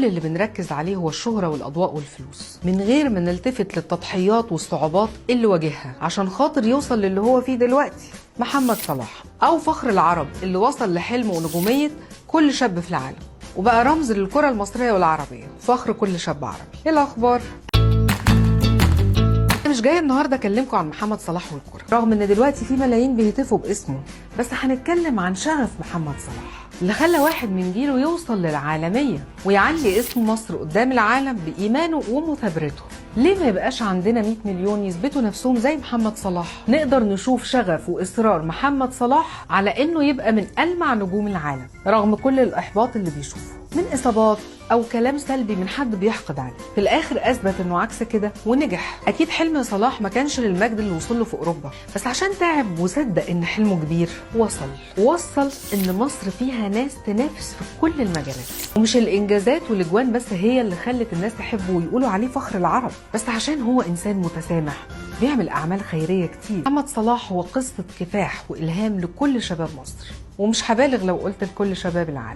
كل اللي بنركز عليه هو الشهرة والأضواء والفلوس، من غير ما نلتفت للتضحيات والصعوبات اللي واجهها عشان خاطر يوصل للي هو فيه دلوقتي. محمد صلاح، أو فخر العرب اللي وصل لحلم ونجومية كل شاب في العالم، وبقى رمز للكرة المصرية والعربية، فخر كل شاب عربي. ايه الأخبار؟ مش جايه النهارده اكلمكم عن محمد صلاح والكوره، رغم ان دلوقتي في ملايين بيهتفوا باسمه، بس هنتكلم عن شغف محمد صلاح اللي خلى واحد من جيله يوصل للعالميه ويعلي اسم مصر قدام العالم بايمانه ومثابرته. ليه ما يبقاش عندنا 100 مليون يثبتوا نفسهم زي محمد صلاح؟ نقدر نشوف شغف واصرار محمد صلاح على انه يبقى من ألمع نجوم العالم رغم كل الاحباط اللي بيشوفه من اصابات او كلام سلبي من حد بيحقد عليه. في الاخر اثبت انه عكس كده ونجح. اكيد حلم صلاح ما كانش للمجد اللي وصل له في اوروبا، بس عشان تعب وصدق ان حلمه كبير وصل ان مصر فيها ناس تنافس في كل المجالات. ومش الانجازات والاجوان بس هي اللي خلت الناس تحبه ويقولوا عليه فخر العرب، بس عشان هو انسان متسامح بيعمل اعمال خيريه كتير. محمد صلاح هو قصه كفاح والهام لكل شباب مصر، ومش هبالغ لو قلت لكل شباب العالم.